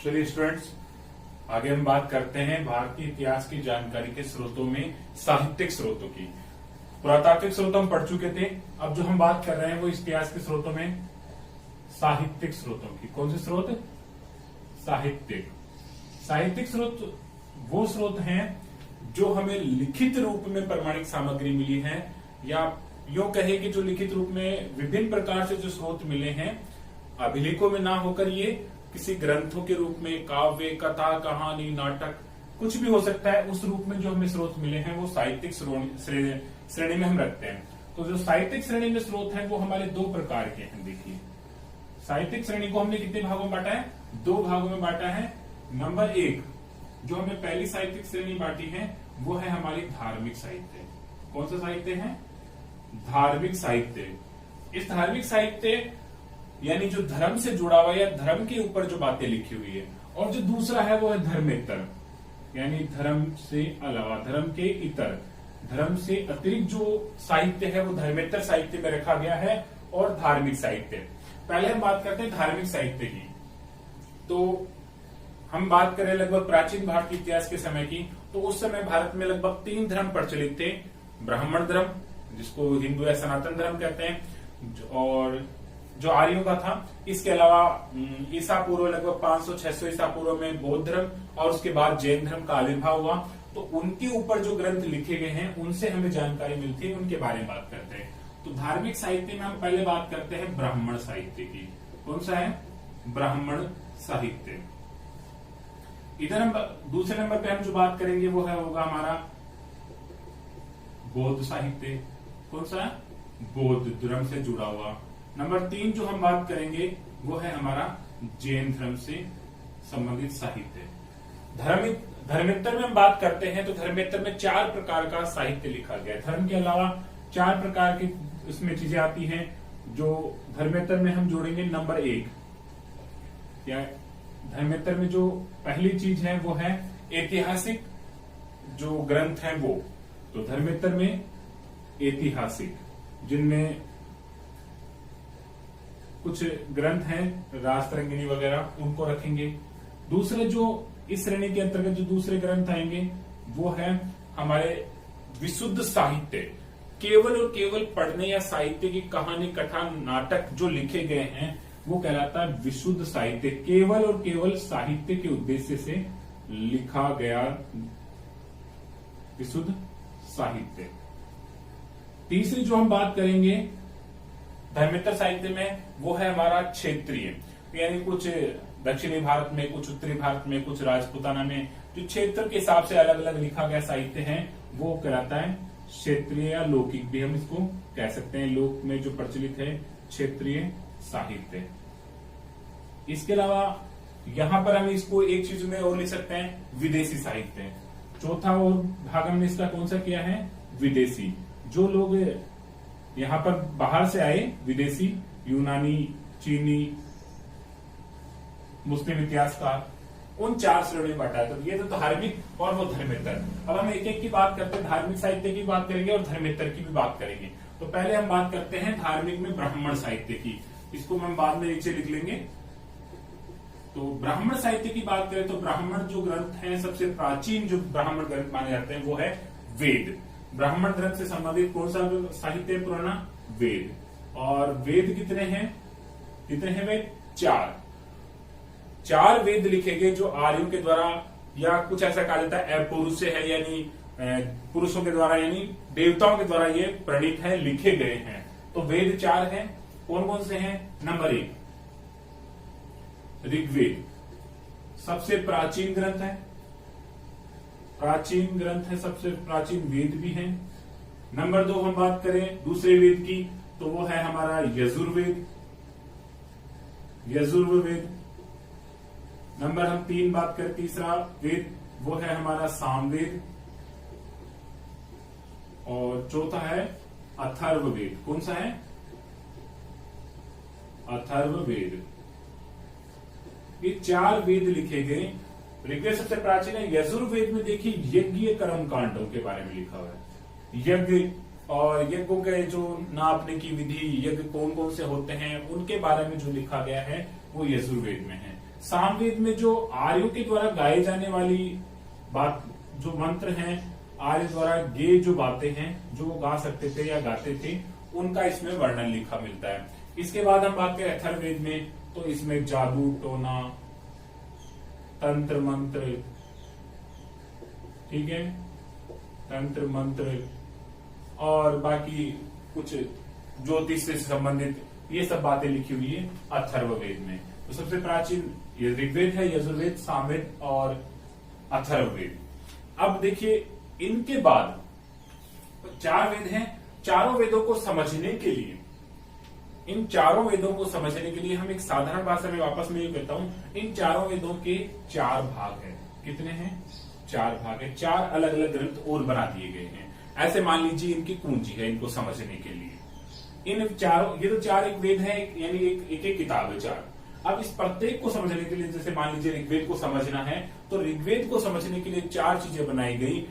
चलिए स्टूडेंट्स, आगे हम बात करते हैं भारतीय इतिहास की जानकारी के स्रोतों में साहित्यिक स्रोतों की। पुरातात्विक स्रोत हम पढ़ चुके थे। अब जो हम बात कर रहे हैं वो इतिहास के स्रोतों में साहित्यिक स्रोतों की। कौन से स्रोत? साहित्यिक। साहित्यिक स्रोत वो स्रोत हैं जो हमें लिखित रूप में प्रमाणिक सामग्री मिली है, या यूं कहे कि जो लिखित रूप में विभिन्न प्रकार से जो स्रोत मिले हैं, अभिलेखों में ना होकर ये किसी ग्रंथों के रूप में, काव्य, कथा, कहानी, नाटक, कुछ भी हो सकता है, उस रूप में जो हमें स्रोत मिले हैं वो साहित्यिक श्रेणी में हम रखते हैं। तो जो साहित्यिक श्रेणी में स्रोत हैं वो हमारे दो प्रकार के हैं। देखिए, साहित्यिक श्रेणी को हमने कितने भागों में बांटा है? दो भागों में बांटा है। नंबर एक, जो हमने पहली साहित्यिक श्रेणी बांटी है वो है हमारी धार्मिक साहित्य। कौन सा साहित्य है? धार्मिक साहित्य। इस धार्मिक साहित्य यानी जो धर्म से जुड़ा हुआ या धर्म के ऊपर जो बातें लिखी हुई है। और जो दूसरा है वो है धर्मेतर, यानी धर्म से अलावा, धर्म के इतर, धर्म से अतिरिक्त जो साहित्य है वो धर्मेतर साहित्य में रखा गया है, और धार्मिक साहित्य। पहले हम बात करते हैं धार्मिक साहित्य की। तो हम बात करें लगभग प्राचीन भारतीय इतिहास के समय की, तो उस समय भारत में लगभग 3 धर्म प्रचलित थे। ब्राह्मण धर्म, जिसको हिंदू या सनातन धर्म कहते हैं, और जो आर्यों का था। इसके अलावा ईसा पूर्व लगभग 500-600 ईसा पूर्व में बौद्ध धर्म, और उसके बाद जैन धर्म का आविर्भाव हुआ। तो उनके ऊपर जो ग्रंथ लिखे गए हैं उनसे हमें जानकारी मिलती है, उनके बारे में बात करते हैं। तो धार्मिक साहित्य में हम पहले बात करते हैं ब्राह्मण साहित्य की। कौन सा है? ब्राह्मण साहित्य। इधर हम दूसरे नंबर पे हम जो बात करेंगे वो है होगा हमारा बौद्ध साहित्य। कौन सा? बौद्ध धर्म से जुड़ा हुआ। नंबर 3 जो हम बात करेंगे वो है हमारा जैन धर्म से संबंधित साहित्य। धर्मेतर में हम बात करते हैं तो धर्मेतर में 4 प्रकार का साहित्य लिखा गया है। धर्म के अलावा 4 प्रकार की इसमें चीजें आती हैं जो धर्मेतर में हम जोड़ेंगे। नंबर 1, या धर्मेतर में जो पहली चीज है वो है ऐतिहासिक जो ग्रंथ हैं वो। तो धर्मेतर में ऐतिहासिक, जिनमें कुछ ग्रंथ हैं राजतरंगिणी वगैरह, उनको रखेंगे। दूसरे जो इस श्रेणी के अंतर्गत जो दूसरे ग्रंथ आएंगे वो है हमारे विशुद्ध साहित्य। केवल और केवल पढ़ने या साहित्य की कहानी, कथा, नाटक जो लिखे गए हैं वो कहलाता है विशुद्ध साहित्य। केवल और केवल साहित्य के उद्देश्य से लिखा गया विशुद्ध साहित्य। तीसरी जो हम बात करेंगे धर्मेतर साहित्य में वो है हमारा क्षेत्रीय, यानी कुछ दक्षिणी भारत में, कुछ उत्तरी भारत में, कुछ राजपूताना में, जो क्षेत्र के हिसाब से अलग अलग लिखा गया साहित्य है वो कहलाता है क्षेत्रीय, या लौकिक भी हम इसको कह सकते हैं। लोक में जो प्रचलित है क्षेत्रीय साहित्य। इसके अलावा यहां पर हम इसको एक चीज में और लिख सकते हैं, विदेशी साहित्य। चौथा और भाग हमने इसका कौन सा किया है? विदेशी। जो लोग यहां पर बाहर से आए, विदेशी, यूनानी, चीनी, मुस्लिम इतिहासकार, उन 4 श्रेणी में बांटा है। तो ये तो धार्मिक और वो धर्मेतर। अब हम एक एक की बात करते हैं, धार्मिक साहित्य की बात करेंगे और धर्मेतर की भी बात करेंगे। तो पहले हम बात करते हैं धार्मिक में ब्राह्मण साहित्य की। इसको हम बाद में नीचे लिख लेंगे। तो ब्राह्मण साहित्य की बात करें तो ब्राह्मण जो ग्रंथ हैं, सबसे प्राचीन जो ब्राह्मण ग्रंथ माने जाते हैं वो है वेद। ब्राह्मण ग्रंथ से संबंधित कौन सा साहित्य पुराना? वेद। और वेद कितने हैं? कितने हैं वेद? 4 वेद लिखे गए जो आर्यों के द्वारा, या कुछ ऐसा कहा जाता है अपौरुष से है, यानी पुरुषों के द्वारा, यानी देवताओं के द्वारा ये प्रणीत है, लिखे गए हैं। तो वेद 4 हैं। कौन कौन से हैं? नंबर 1 ऋग्वेद, सबसे प्राचीन ग्रंथ है, प्राचीन ग्रंथ है, सबसे प्राचीन वेद भी है। नंबर 2 हम बात करें दूसरे वेद की तो वो है हमारा यजुर्वेद, यजुर्वेद। नंबर हम 3 बात करें तीसरा वेद, वो है हमारा सामवेद। और चौथा है अथर्ववेद। कौन सा है? अथर्ववेद। ये 4 वेद लिखे गए। ऋग्वेद सबसे प्राचीन है। यजुर्वेद में देखिए यज्ञ कर्म कांडों के बारे में लिखा हुआ है। यज्ञ और यज्ञों के जो नापने की विधि, यज्ञ कौन कौन से होते हैं, उनके बारे में जो लिखा गया है वो यजुर्वेद में है। सामवेद में जो आर्यों के द्वारा गाए जाने वाली बात जो मंत्र हैं, आर्य द्वारा गे जो बातें हैं जो वो गा सकते थे या गाते थे, उनका इसमें वर्णन लिखा मिलता है। इसके बाद हम बात करें अथर्ववेद में, तो इसमें जादू टोना, तंत्र मंत्र, ठीक है, तंत्र मंत्र और बाकी कुछ ज्योतिष से संबंधित ये सब बातें लिखी हुई है अथर्ववेद में। तो सबसे प्राचीन ये ऋग्वेद है, यजुर्वेद, सामवेद और अथर्ववेद। अब देखिए इनके बाद 4 वेद हैं। चारों वेदों को समझने के लिए, इन चारों वेदों को समझने के लिए हम एक साधारण भाषा में वापस में ये कहता हूं, इन चारों वेदों के 4 भाग हैं। कितने हैं? 4 भाग है। 4 अलग अलग ग्रंथ और बना दिए गए हैं। ऐसे मान लीजिए इनकी कुंजी है इनको समझने के लिए। इन चारों, ये तो 4 एक वेद है, यानी एक किताब है 4। अब इस प्रत्येक को समझने के लिए, जैसे मान लीजिए ऋग्वेद को समझना है तो ऋग्वेद को समझने के लिए 4 चीजें बनाई गई,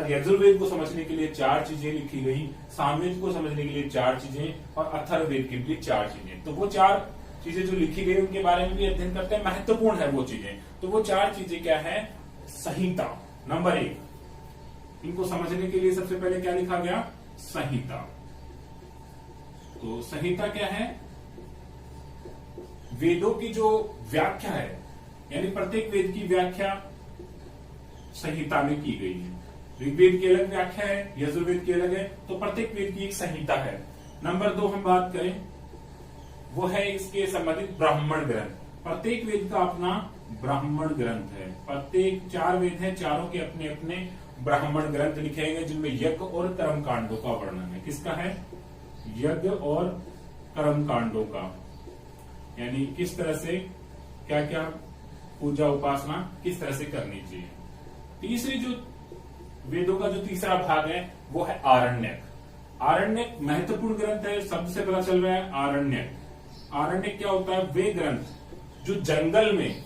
यजुर्वेद को समझने के लिए 4 चीजें लिखी गई, सामवेद को समझने के लिए 4 चीजें और अथर्ववेद के लिए 4 चीजें। तो वो 4 चीजें जो लिखी गई उनके बारे में भी अध्ययन करते हैं, महत्वपूर्ण है वो चीजें। तो वो 4 चीजें क्या है? संहिता नंबर 1। इनको समझने के लिए सबसे पहले क्या लिखा गया? संहिता। तो संहिता क्या है? वेदों की जो व्याख्या है, यानी प्रत्येक वेद की व्याख्या संहिता में की गई है। ऋग्वेद की अलग व्याख्या है, यजुर्वेद की अलग है, तो प्रत्येक वेद की एक संहिता है। नंबर 2 हम बात करें, वो है इसके संबंधित ब्राह्मण ग्रंथ। प्रत्येक वेद का अपना ब्राह्मण ग्रंथ है। प्रत्येक 4 वेद हैं, चारों के अपने अपने ब्राह्मण ग्रंथ लिखे गए जिनमें यज्ञ और कर्म कांडों का वर्णन है। किसका है? यज्ञ और कर्म कांडों का, यानी किस तरह से क्या क्या पूजा उपासना किस तरह से करनी चाहिए। तीसरी जो वेदों का जो तीसरा भाग है वो है आरण्यक। आरण्यक महत्वपूर्ण ग्रंथ है, शब्द से पता चल रहा है आरण्यक। आरण्यक क्या होता है? वे ग्रंथ जो जंगल में,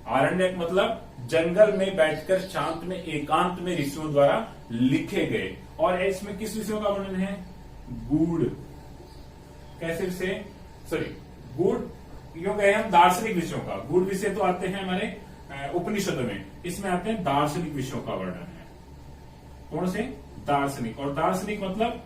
आरण्यक मतलब जंगल में बैठकर शांत में एकांत में ऋषियों द्वारा लिखे गए। और इसमें किस विषयों का वर्णन है? गूढ़, कैसे विषय? सॉरी, गूढ़ क्यों कहे हम? दार्शनिक विषयों का। गूढ़ विषय तो आते हैं हमारे उपनिषदों में, इसमें आते हैं दार्शनिक विषयों का वर्णन है। कौन से? दार्शनिक। और दार्शनिक मतलब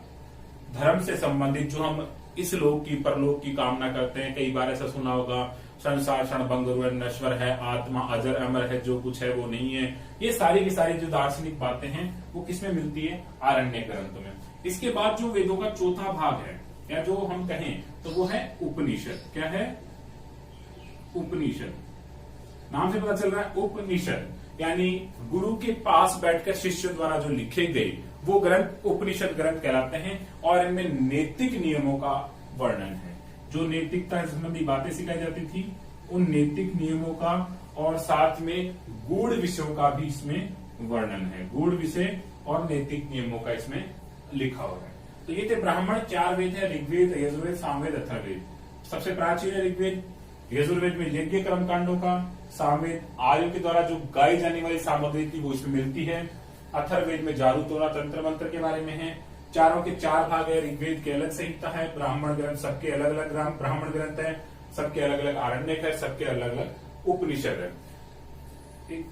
धर्म से संबंधित, जो हम इस लोक की परलोक की कामना करते हैं। कई बार ऐसा सुना होगा, संसार क्षणभंगुर नश्वर है, आत्मा अजर अमर है, जो कुछ है वो नहीं है। ये सारी की सारी जो दार्शनिक बातें हैं वो किसमें मिलती है? आरण्यक ग्रंथों में। इसके बाद जो वेदों का चौथा भाग है, या जो हम कहें तो वो है उपनिषद। क्या है? उपनिषद। नाम से पता चल रहा है उपनिषद, यानी गुरु के पास बैठकर शिष्य द्वारा जो लिखे गए वो ग्रंथ उपनिषद ग्रंथ कहलाते हैं। और इनमें नैतिक नियमों का वर्णन है। जो नैतिकता संबंधी बातें सिखाई जाती थी उन नैतिक नियमों का, और साथ में गूढ़ विषयों का भी इसमें वर्णन है। गूढ़ विषय और नैतिक नियमों का इसमें लिखा हुआ है। तो ये थे ब्राह्मण 4 वेद है, ऋग्वेद, यजुर्वेद, सामवेद, अथर्ववेद। सबसे प्राचीन है ऋग्वेद। यजुर्वेद में यज्ञ कर्म कांडों का, सामवेद आर्यों के द्वारा जो गाई जाने वाली सामग्री थी वो इसमें मिलती है। अथर्ववेद में जादू टोना तंत्र मंत्र के बारे में है। चारों के 4 भाग है। ऋग्वेद की अलग संहिता है, ब्राह्मण ग्रंथ सबके अलग अलग ब्राह्मण ग्रंथ है, सबके अलग अलग आरण्यक है, सबके अलग अलग उपनिषद है।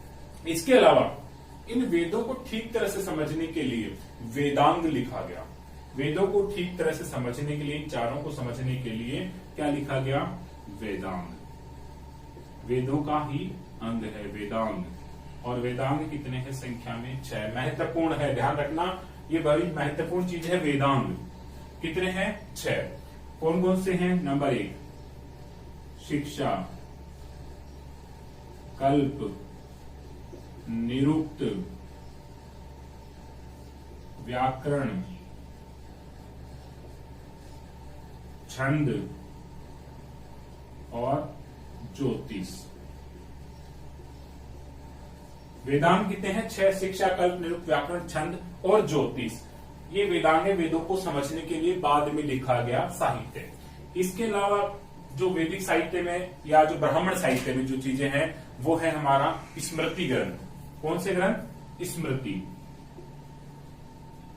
इसके अलावा इन वेदों को ठीक तरह से समझने के लिए वेदांग लिखा गया। वेदों को ठीक तरह से समझने के लिए, इन चारों को समझने के लिए क्या लिखा गया? वेदांग। वेदों का ही अंग है वेदांग। और वेदांग कितने हैं? संख्या में 6। महत्वपूर्ण है, ध्यान रखना, ये बड़ी महत्वपूर्ण चीज है। वेदांग कितने हैं? 6। कौन कौन से हैं? नंबर 1 शिक्षा, कल्प, निरुक्त, व्याकरण, छंद और ज्योतिष। वेदांग कितने हैं? 6। शिक्षा, कल्प, निरुक्त, व्याकरण, छंद और ज्योतिष। ये वेदांग है, वेदों को समझने के लिए बाद में लिखा गया साहित्य। इसके अलावा जो वैदिक साहित्य में या जो ब्राह्मण साहित्य में जो चीजें हैं वो है हमारा स्मृति ग्रंथ। कौन से ग्रंथ? स्मृति।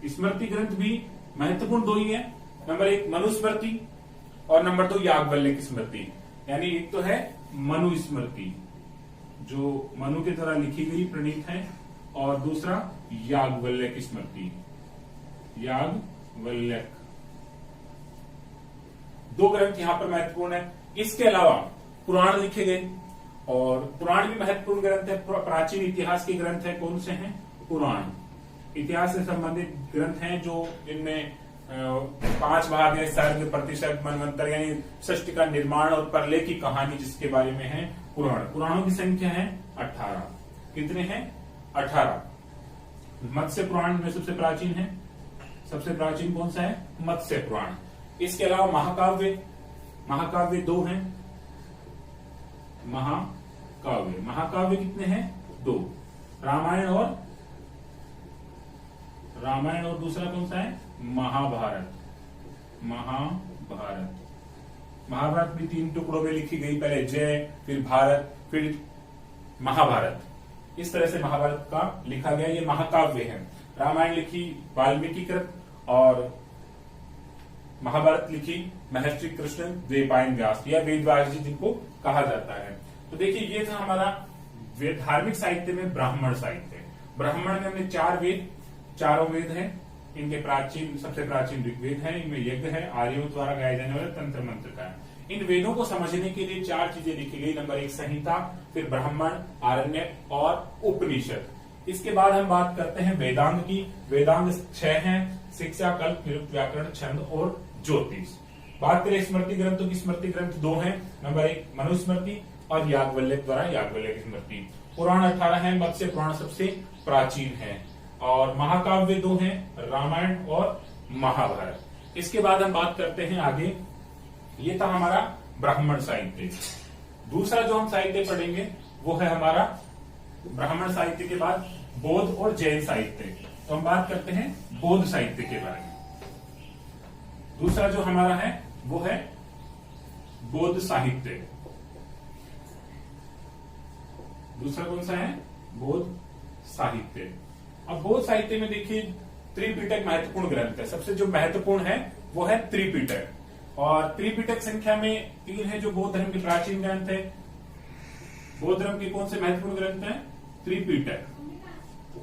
स्मृति ग्रंथ भी महत्वपूर्ण 2 ही है। नंबर 1 मनुस्मृति और नंबर 2 याज्ञवल्क्य स्मृति। यानी एक तो है मनुस्मृति जो मनु के द्वारा लिखी गई प्रणीत है, और दूसरा याज्ञवल्क्य स्मृति, याज्ञवल्क्य। दो ग्रंथ यहां पर महत्वपूर्ण है। इसके अलावा पुराण लिखे गए, और पुराण भी महत्वपूर्ण ग्रंथ है। प्राचीन इतिहास के ग्रंथ है, कौन से हैं? पुराण। इतिहास से संबंधित ग्रंथ हैं जो जिनमें 5 भाग है, सर्ग, प्रतिशत, मनवंतर, यानी सृष्टि का निर्माण और प्रलय की कहानी जिसके बारे में है पुराण। पुराणों की संख्या है 18। कितने हैं? 18। मत्स्य पुराण में सबसे प्राचीन है। सबसे प्राचीन कौन सा है? मत्स्य पुराण। इसके अलावा महाकाव्य, महाकाव्य 2 हैं। महाकाव्य कितने हैं? 2। रामायण और दूसरा कौन सा है? महाभारत। महाभारत भी 3 टुकड़ों में लिखी गई, पहले जय, फिर भारत, फिर महाभारत। इस तरह से महाभारत का लिखा गया, ये महाकाव्य है। रामायण लिखी वाल्मीकि कृत, और महाभारत लिखी महर्षि कृष्ण द्वैपायन व्यास या वेद व्यास जी जिनको कहा जाता है। तो देखिए, ये था हमारा धार्मिक साहित्य में ब्राह्मण साहित्य। ब्राह्मण में हमने 4 वेद, चारों वेद हैं। इनके सबसे प्राचीन ऋग्वेद है, इनमें यज्ञ है, आर्यों द्वारा गाए जाने वाले तंत्र मंत्र का है। इन वेदों को समझने के लिए 4 चीजें लिखी गई। नंबर 1 संहिता, फिर ब्राह्मण, आरण्यक और उपनिषद। इसके बाद हम बात करते हैं वेदांग की। वेदांग 6 हैं, शिक्षा, कल्प, निरुक्त, व्याकरण, छंद और ज्योतिष। बात करें स्मृति ग्रंथों की, स्मृति ग्रंथ 2 हैं। नंबर 1 मनुस्मृति और याज्ञवल्क्य द्वारा याज्ञवल्क्य स्मृति। पुराण 18 है, मत्स्य पुराण सबसे प्राचीन है, और महाकाव्य 2 हैं, रामायण और महाभारत। इसके बाद हम बात करते हैं आगे, ये था हमारा ब्राह्मण साहित्य। दूसरा जो हम साहित्य पढ़ेंगे वो है हमारा ब्राह्मण साहित्य के बाद बौद्ध और जैन साहित्य। तो हम बात करते हैं बौद्ध साहित्य के बारे में। दूसरा जो हमारा है वो है बौद्ध साहित्य। दूसरा कौन सा है? बौद्ध साहित्य। अब बौद्ध साहित्य में देखिए त्रिपिटक महत्वपूर्ण ग्रंथ है। सबसे जो महत्वपूर्ण है वो है त्रिपिटक, और त्रिपिटक संख्या में 3 है जो बौद्ध धर्म के प्राचीन ग्रंथ है। बौद्ध धर्म के कौन से महत्वपूर्ण ग्रंथ हैं? त्रिपिटक।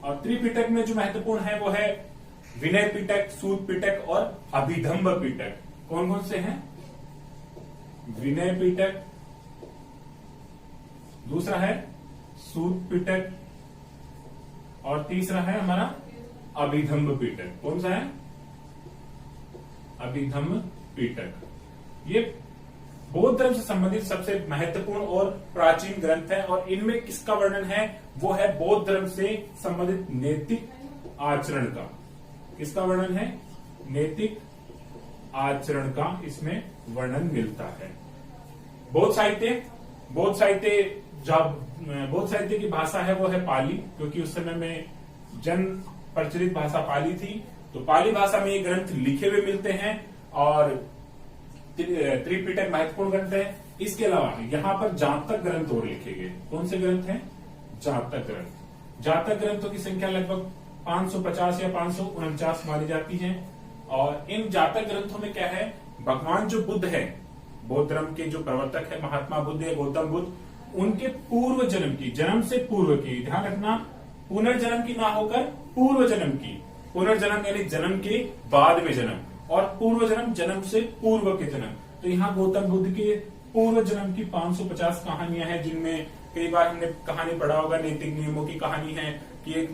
और त्रिपिटक में जो महत्वपूर्ण है वो है विनय पिटक, सूत पिटक और अभिधम्ब पिटक। कौन कौन से हैं? विनय पिटक, दूसरा है सूत पिटक, और तीसरा है हमारा अभिधम्ब पिटक। कौन सा है? अभिधम्ब पिटक। ये बौद्ध धर्म से संबंधित सबसे महत्वपूर्ण और प्राचीन ग्रंथ है, और इनमें किसका वर्णन है? वो है बौद्ध धर्म से संबंधित नैतिक आचरण का। किसका वर्णन है? नैतिक आचरण का इसमें वर्णन मिलता है। बौद्ध साहित्य की भाषा है वो है पाली, क्योंकि उस समय में जन प्रचलित भाषा पाली थी। तो पाली भाषा में ये ग्रंथ लिखे हुए मिलते हैं, और त्रिपिटक महत्वपूर्ण ग्रंथ है। इसके अलावा यहाँ पर जातक ग्रंथ और लिखे गए। कौन से ग्रंथ हैं? जातक ग्रंथ। जातक ग्रंथों की संख्या लगभग 550 या 549 मानी जाती है। और इन जातक ग्रंथों में क्या है? भगवान जो बुद्ध है, बौद्ध धर्म के जो प्रवर्तक है महात्मा बुद्ध है, गौतम बुद्ध, उनके पूर्व जन्म की, जन्म से पूर्व की, ध्यान रखना, पुनर्जन्म की ना होकर पूर्व जन्म की। पुनर्जन्म यानी जन्म के बाद में जन्म, और पूर्व जन्म जन्म से पूर्व के जन्म। तो यहाँ गौतम बुद्ध के पूर्व जन्म की 550 कहानियां हैं, जिनमें कई बार हमने कहानी पढ़ा होगा, नैतिक नियमों की कहानी है कि एक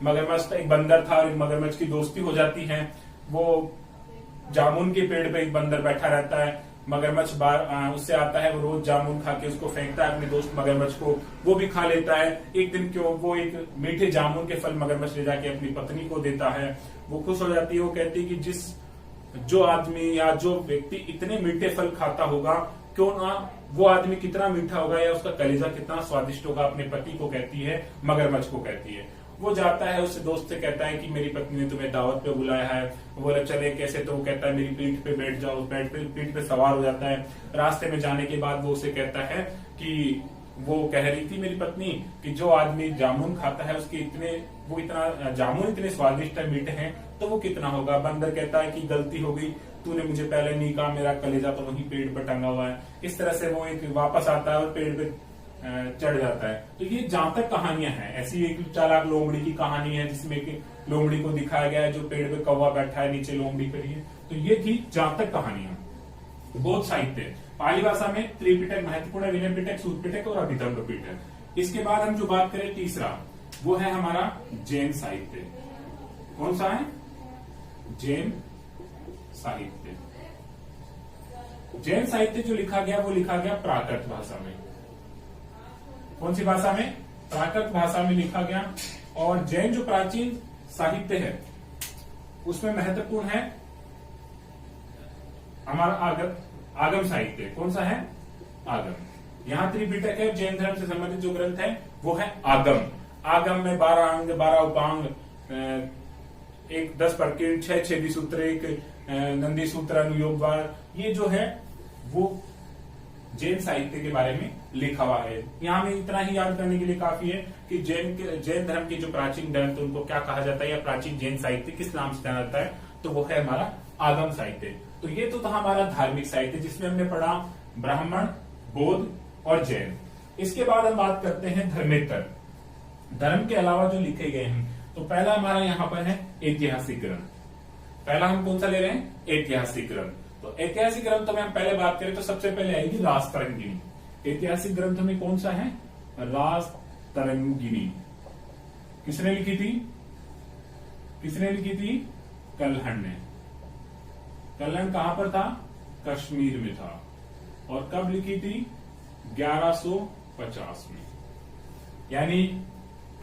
मगरमच्छ, एक बंदर था और एक मगरमच्छ की दोस्ती हो जाती है। वो जामुन के पेड़ पे एक बंदर बैठा रहता है, मगरमच्छ बार उससे आता है, वो रोज जामुन खा के उसको फेंकता है अपने दोस्त मगरमच्छ को, वो भी खा लेता है। एक दिन क्यों वो एक मीठे जामुन के फल मगरमच्छ ले जाके अपनी पत्नी को देता है, वो खुश हो जाती है। वो कहती है कि जो आदमी या जो व्यक्ति इतने मीठे फल खाता होगा, क्यों ना वो आदमी कितना मीठा होगा या उसका कलेजा कितना स्वादिष्ट होगा, अपने पति को कहती है, मगरमच्छ को कहती है। वो जाता है, उससे दोस्त से कहता है कि मेरी पत्नी ने तुम्हें दावत पे बुलाया है। वो बोला चले कैसे? तो वो कहता है मेरी पीठ पे बैठ जाओ। पीठ पे सवार हो जाता है। रास्ते में जाने के बाद वो उसे कहता है कि वो कह रही थी मेरी पत्नी कि जो आदमी जामुन खाता है उसके जामुन इतने स्वादिष्ट है, मीठे हैं, तो वो कितना होगा? बंदर कहता है कि गलती हो गई, तूने मुझे पहले नहीं कहा, मेरा कलेजा तो वहीं पेड़ पर टंगा हुआ है। इस तरह से वो एक वापस आता है और पेड़ पे चढ़ जाता है। तो ये जहां तक कहानियां हैं, ऐसी एक चालाक लोमड़ी की कहानी है जिसमें कि लोमड़ी को दिखाया गया है जो पेड़ पे कौवा बैठा है, नीचे लोमड़ी खड़ी है। तो ये थी जहां तक कहानियां। बहुत साहित्य पाली भाषा में त्रिपिटक महत्वपूर्ण है, विनय पिटक, सूत पिटक और अभिधम्म पिटक। इसके बाद हम जो बात करें तीसरा, वो है हमारा जैन साहित्य। कौन सा है? जैन साहित्य। जैन साहित्य जो लिखा गया वो लिखा गया प्राकृत भाषा में। कौन सी भाषा में? प्राकृत भाषा में लिखा गया। और जैन जो प्राचीन साहित्य है उसमें महत्वपूर्ण है हमारा आगम साहित्य। कौन सा है? आगम। यहां त्रिपिटक है, जैन धर्म से संबंधित जो ग्रंथ है वो है आगम। आगम में 12 अंग, 12 उपांग, 10 प्रकीर्ण, 6 छेदी सूत्र, 1 नंदी सूत्र, अनुयोगवार, ये जो है वो जैन साहित्य के बारे में लिखा हुआ है। यहाँ में इतना ही याद करने के लिए काफी है कि जैन धर्म के जो प्राचीन ग्रंथ उनको क्या कहा जाता है, या प्राचीन जैन साहित्य किस नाम से जाना जाता है, तो वो है हमारा आगम साहित्य। तो ये तो था हमारा धार्मिक साहित्य जिसमें हमने पढ़ा ब्राह्मण, बौद्ध और जैन। इसके बाद हम बात करते हैं धर्मेतर। धर्म के अलावा जो लिखे गए हैं, तो पहला हमारा यहाँ पर है ऐतिहासिक ग्रंथ। पहला हम कौन सा ले रहे हैं? ऐतिहासिक ग्रंथ। तो ऐतिहासिक ग्रंथों में हम पहले बात करें तो सबसे पहले आएगी रासतरंगिणी। ऐतिहासिक ग्रंथों में कौन सा है? रासतरंगिणी। किसने लिखी थी? किसने लिखी थी? कल्हण ने। कल्हण कहां पर था? कश्मीर में था। और कब लिखी थी? 1150 में। यानी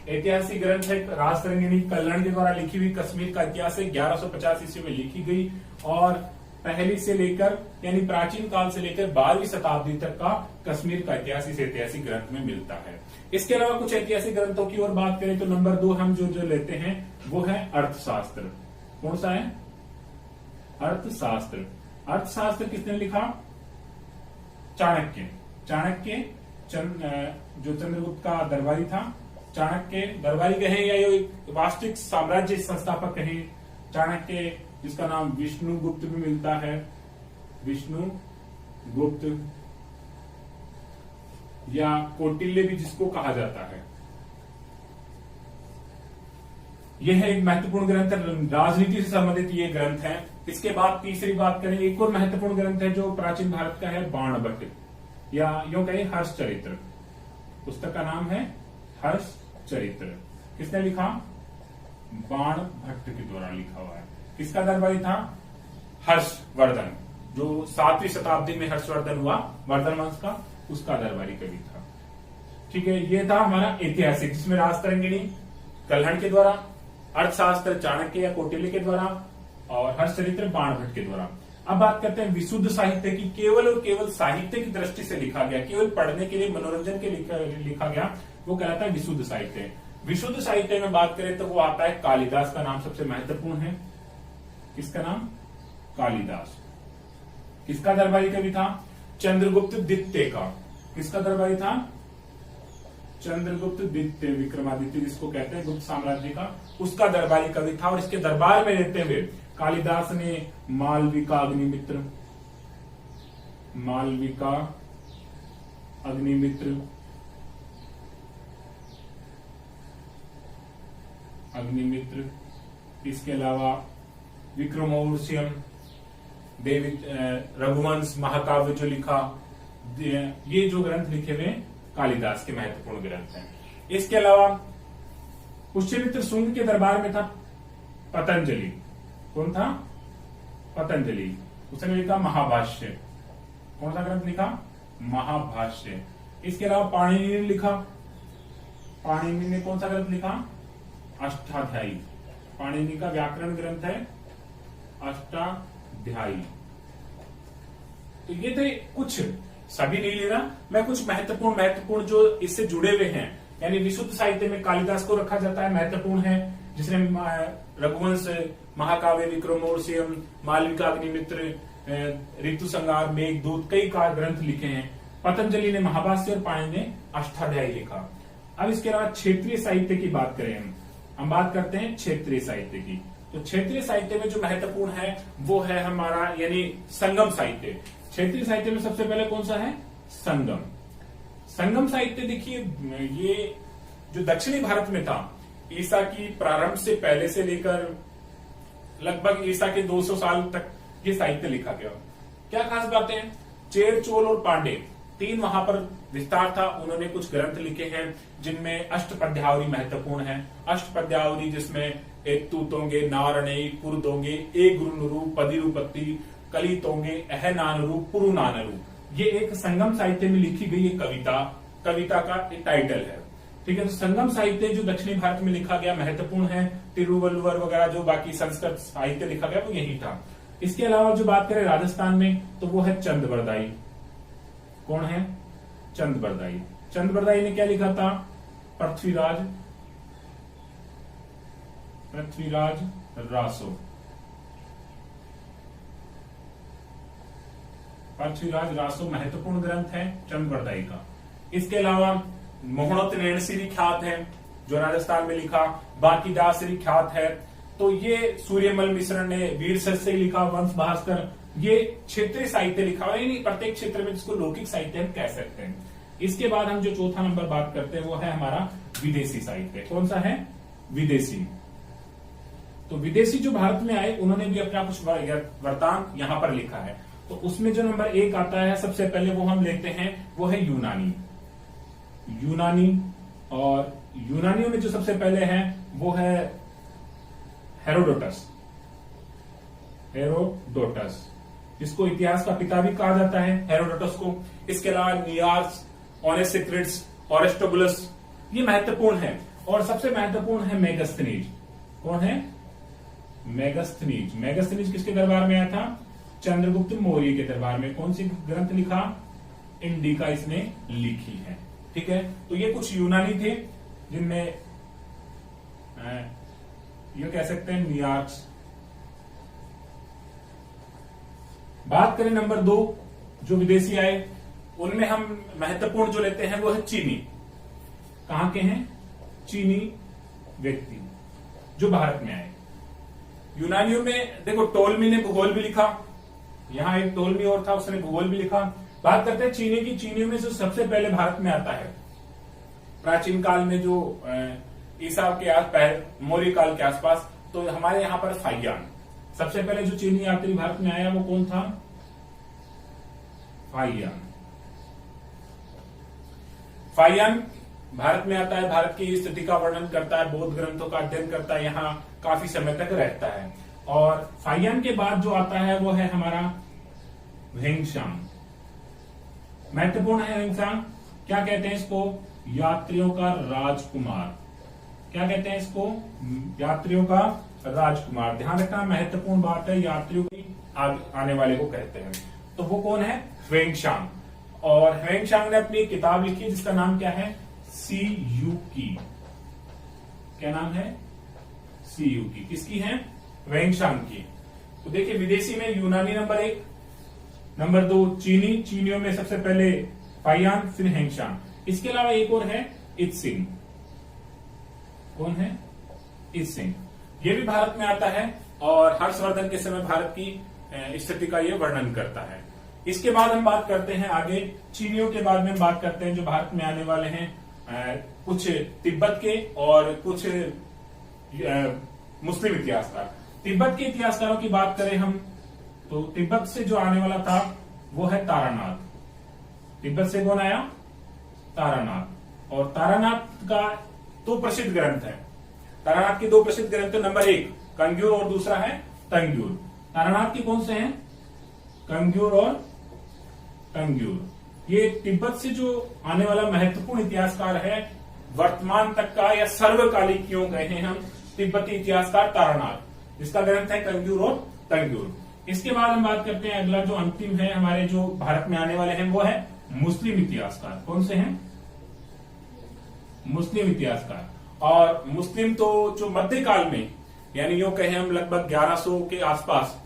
ऐतिहासिक ग्रंथ है रासतरंगिणी, कल्हण के द्वारा लिखी हुई कश्मीर का इतिहास है, 1150 ईस्वी में लिखी गई। और पहली से लेकर यानी प्राचीन काल से लेकर 12वीं शताब्दी तक का कश्मीर का इतिहास इस ऐतिहासिक ग्रंथ में मिलता है। इसके अलावा कुछ ऐतिहासिक ग्रंथों की और बात करें तो नंबर 2 हम जो लेते हैं वो है अर्थशास्त्र। कौन सा है? अर्थशास्त्र। अर्थशास्त्र किसने लिखा? चाणक्य। चाणक्य जो चंद्रगुप्त का दरबारी था, चाणक्य दरबारी कहें या ये वास्तविक साम्राज्य संस्थापक कहें, चाणक्य जिसका नाम विष्णुगुप्त भी मिलता है, विष्णुगुप्त या कौटिल्य भी जिसको कहा जाता है। यह है एक महत्वपूर्ण ग्रंथ है, राजनीति से संबंधित ये ग्रंथ है। इसके बाद तीसरी बात करें, एक और महत्वपूर्ण ग्रंथ है जो प्राचीन भारत का है, बाणभट्ट या यूं कहें हर्षचरित्र। पुस्तक का नाम है हर्षचरित्र। किसने लिखा? बाणभट्ट के द्वारा लिखा हुआ है। किसका दरबारी था? हर्षवर्धन, जो 7वीं शताब्दी में हर्षवर्धन हुआ, वर्धन वंश का, उसका दरबारी कवि था। ठीक है, ये था हमारा ऐतिहासिक जिसमें रासतरंगिणी कल्हण के द्वारा, अर्थशास्त्र चाणक्य या कौटिल्य के द्वारा और हर्षचरित्र बाणभट्ट के द्वारा। अब बात करते हैं विशुद्ध साहित्य की। केवल और केवल साहित्य की दृष्टि से लिखा गया, केवल पढ़ने के लिए, मनोरंजन के लिए लिखा गया, वो कहलाता है विशुद्ध साहित्य। विशुद्ध साहित्य में बात करें तो वो आता है कालिदास का नाम सबसे महत्वपूर्ण है। किसका नाम? कालिदास। किसका दरबारी कवि था? चंद्रगुप्त द्वितीय का। किसका दरबारी था? चंद्रगुप्त द्वितीय, विक्रमादित्य जिसको कहते हैं, गुप्त साम्राज्य का, उसका दरबारी कवि था। और इसके दरबार में रहते हुए कालिदास ने मालविका अग्निमित्र, मालविका अग्निमित्र, अग्निमित्र, इसके अलावा विक्रमोर्वशीयम, देवी रघुवंश, महाकाव्य जो लिखा, ये जो ग्रंथ लिखे हुए कालिदास के महत्वपूर्ण ग्रंथ हैं। इसके अलावा पुष्यमित्र शुंग के दरबार में था पतंजलि। कौन था? पतंजलि। उसने लिखा महाभाष्य। कौन सा ग्रंथ लिखा? महाभाष्य। इसके अलावा पाणिनि ने लिखा। पाणिनि ने कौन सा ग्रंथ लिखा? अष्टाध्यायी। पाणिनि का व्याकरण ग्रंथ है अष्टाध्यायी। तो ये थे कुछ, सभी नहीं ले रहा मैं, कुछ महत्वपूर्ण जो इससे जुड़े हुए हैं। यानी विशुद्ध साहित्य में कालिदास को रखा जाता है, महत्वपूर्ण है, जिसने रघुवंश, महाकाव्य, विक्रमोर्वशीयम, मालविका अग्निमित्र, ऋतु संहार, मेघदूत, कई ग्रंथ लिखे हैं। पतंजलि ने महाभाष्य और पाणिनि ने अष्टाध्यायी लिखा। अब इसके अलावा क्षेत्रीय साहित्य की बात करें हम बात करते हैं क्षेत्रीय साहित्य की। तो क्षेत्रीय साहित्य में जो महत्वपूर्ण है वो है हमारा यानी संगम साहित्य। क्षेत्रीय साहित्य में सबसे पहले कौन सा है? संगम। संगम साहित्य देखिए, ये जो दक्षिणी भारत में था, ईसा की प्रारंभ से पहले से लेकर लगभग ईसा के 200 साल तक ये साहित्य लिखा गया। क्या खास बातें हैं? चेर, चोल और पांडे तीन वहां पर विस्तार था। उन्होंने कुछ ग्रंथ लिखे हैं जिनमें अष्टपद्यावली महत्वपूर्ण है। अष्टपद्यावली जिसमें एक तूतोंगे, नारणे, पुरदोंगे, ए गुरुनुरू, पदिरुपत्ति, कली तोंगे, अह नानरू, पुरु नानरू, ये एक संगम साहित्य में लिखी गई एक कविता का एक टाइटल है। ठीक है, तो संगम साहित्य जो दक्षिणी भारत में लिखा गया महत्वपूर्ण है। तिरुवल्लुवर वगैरह जो बाकी संस्कृत साहित्य लिखा गया वो यही था। इसके अलावा जो बात करें राजस्थान में तो वो है चंदबरदाई। कौन है? चंदबरदाई। चंदबरदाई ने क्या लिखा था? पृथ्वीराज रासो। पृथ्वीराज रासो महत्वपूर्ण ग्रंथ है चंदबरदाई का। इसके अलावा मोहनोत नैणसीरी ख्यात है जो राजस्थान में लिखा। बांकीदासरी ख्यात है। तो ये सूर्यमल मिश्र ने वीर से लिखा। वंश भास्कर, ये क्षेत्रीय साहित्य लिखा हुआ है। प्रत्येक क्षेत्र में जिसको लौकिक साहित्य हम कह सकते हैं। इसके बाद हम जो चौथा नंबर बात करते हैं वो है हमारा विदेशी साहित्य। कौन सा है? विदेशी। तो विदेशी जो भारत में आए उन्होंने भी अपना कुछ वृत्तांत यहां पर लिखा है। तो उसमें जो नंबर 1 आता है सबसे पहले वो हम लेते हैं वो है यूनानी। और यूनानियों में जो सबसे पहले है वो है हेरोडोटस, जिसको इतिहास का पिता भी कहा जाता है, हेरोडोटस को। इसके अलावा नियास, ओनेसिक्रिड्स, ओरेस्टोबुलस, ये महत्वपूर्ण है। और सबसे महत्वपूर्ण है मेगस्थनीज। कौन है? मेगस्थनीज किसके दरबार में आया था? चंद्रगुप्त मौर्य के दरबार में। कौन सी ग्रंथ लिखा? इंडिका इसने लिखी है। ठीक है, तो ये कुछ यूनानी थे जिनमें ये कह सकते हैं नियास। बात करें नंबर 2 जो विदेशी आए उनमें हम महत्वपूर्ण जो लेते हैं वो है चीनी। कहां के हैं? चीनी व्यक्ति जो भारत में आए। यूनानियों में देखो टोलमी ने भूगोल भी लिखा। यहां एक टोलमी और था, उसने भूगोल भी लिखा। बात करते हैं चीनी की। चीनियों में जो सबसे पहले भारत में आता है प्राचीन काल में, जो ईसा के आसपास, मौर्य काल के आसपास, तो हमारे यहां पर फाइयान। सबसे पहले जो चीनी यात्री भारत में आया वो कौन था? फाइयान भारत में आता है, भारत की स्थिति का वर्णन करता है, बौद्ध ग्रंथों का अध्ययन करता है, यहाँ काफी समय तक रहता है। और फाइयान के बाद जो आता है वो है हमारा वेंगशांग। महत्वपूर्ण है वेंगशांग। क्या कहते हैं इसको? यात्रियों का राजकुमार। क्या कहते हैं इसको? यात्रियों का राजकुमार। ध्यान रखना, महत्वपूर्ण बात है, यात्रियों की आने वाले को कहते हैं। तो वो कौन है? वेंगशांग। और वेंगशांग ने अपनी किताब लिखी जिसका नाम क्या है? सीयूकी। क्या नाम है? सीयूकी। किसकी है? वेंगशांग की। तो देखिए विदेशी में यूनानी नंबर 1, नंबर 2 चीनी। चीनियों में सबसे पहले फाइयान, फिर वेंगशांग। इसके अलावा एक और है इत्सिंग। कौन है? इत्सिंग। ये भी भारत में आता है और हर्षवर्धन के समय भारत की स्थिति का ये वर्णन करता है। इसके बाद हम बात करते हैं आगे चीनियों के बाद में हम बात करते हैं जो भारत में आने वाले हैं कुछ तिब्बत के और कुछ मुस्लिम इतिहासकार। तिब्बत के इतिहासकारों की बात करें हम तो तिब्बत से जो आने वाला था वो है तारानाथ। तिब्बत से कौन आया? तारानाथ। और तारानाथ का 2 प्रसिद्ध ग्रंथ है। तारानाथ के 2 प्रसिद्ध ग्रंथ, नंबर 1 कंग्यूर और दूसरा है तंग्यूर। तारानाथ के कौन से हैं? कंग्यूर और तंग्यूर। ये तिब्बत से जो आने वाला महत्वपूर्ण इतिहासकार है, वर्तमान तक का या सर्वकालिक क्यों कहे हम, तिब्बती इतिहासकार तारानाथ, जिसका ग्रंथ है कंग्यूर और तंग्यूर। इसके बाद हम बात करते हैं अगला जो अंतिम है हमारे जो भारत में आने वाले हैं वो है मुस्लिम इतिहासकार। कौन से हैं? मुस्लिम इतिहासकार। और मुस्लिम तो जो मध्यकाल में यानी यूं कहें हम लगभग 1100 के आसपास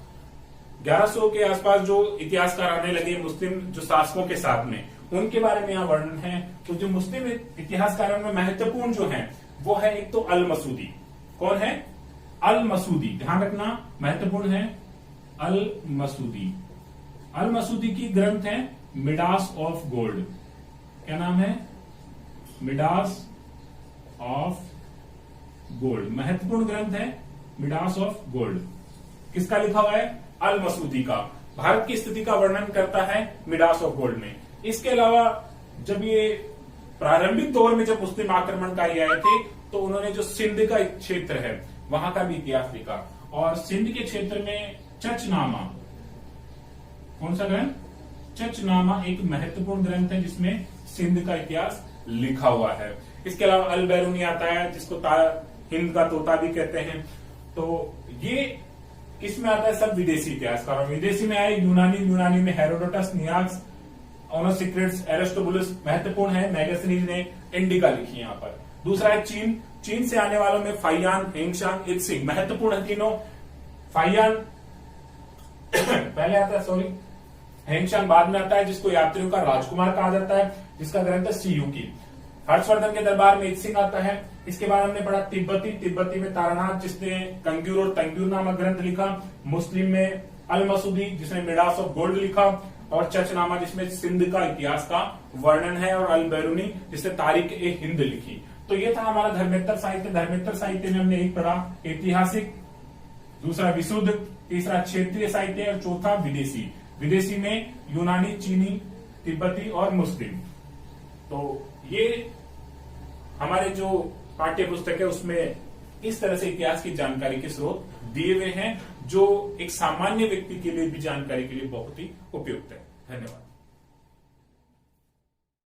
जो इतिहासकार आने लगे मुस्लिम जो शासकों के साथ में, उनके बारे में यहाँ वर्णन है। तो जो मुस्लिम इतिहासकारों में महत्वपूर्ण जो है वो है एक तो अल मसूदी। कौन है? अल मसूदी, ध्यान रखना महत्वपूर्ण है, अल मसूदी। अल मसूदी की ग्रंथ है मिडास ऑफ गोल्ड। क्या नाम है? मिडास ऑफ गोल्ड, महत्वपूर्ण ग्रंथ है मिडास ऑफ गोल्ड। किसका लिखा हुआ है? अल मसूदी का। भारत की स्थिति का वर्णन करता है मिडास ऑफ गोल्ड में। इसके अलावा जब ये प्रारंभिक दौर में जब मुस्लिम आक्रमणकारी आए थे तो उन्होंने जो सिंध का क्षेत्र है वहां का भी इतिहास लिखा, और सिंध के क्षेत्र में चचनामा, कौन सा ग्रंथ? चचनामा एक महत्वपूर्ण ग्रंथ है जिसमें सिंध का इतिहास लिखा हुआ है। इसके अलावा अल बैरूनी आता है जिसको हिंद का तोता भी कहते हैं। तो ये किसमें आता है? सब विदेशी इतिहासकार। विदेशी में आए यूनानी में हेरोडोटस, नियाक्स, ऑनोसिक्रेट्स, एरिस्टोबुलस महत्वपूर्ण है। मैगजीन ने इंडिका लिखी है यहाँ पर। दूसरा है चीन से आने वालों में फाइयान, हेंगशांग, इत्सिंग महत्वपूर्ण है तीनों। फाइयान पहले आता है, सॉरी, हेंगशांग बाद में आता है, जिसको यात्रियों का राजकुमार कहा जाता है, जिसका ग्रंथ है सीयूकी। हर्षवर्धन के दरबार में इत्सिंग आता है। इसके बाद हमने पढ़ा तिब्बती में तारानाथ, जिसने कंग्यूर और तंग्यूर नामक ग्रंथ लिखा। मुस्लिम में अल मसूदी जिसने मिडास ऑफ गोल्ड लिखा, और चचनामा जिसमें सिंध का इतिहास का वर्णन है, और अल बैरूनी जिसने तारीख ए हिंद लिखी। तो ये था हमारा धर्मेत्तर साहित्य। धर्मेत्तर साहित्य में हमने एक पढ़ा ऐतिहासिक, दूसरा विशुद्ध, तीसरा क्षेत्रीय साहित्य, और चौथा विदेशी। विदेशी में यूनानी, चीनी, तिब्बती और मुस्लिम। तो ये हमारे जो पाठ्य पुस्तक है उसमें इस तरह से इतिहास की जानकारी के स्रोत दिए हुए हैं, जो एक सामान्य व्यक्ति के लिए भी जानकारी के लिए बहुत ही उपयुक्त है। धन्यवाद।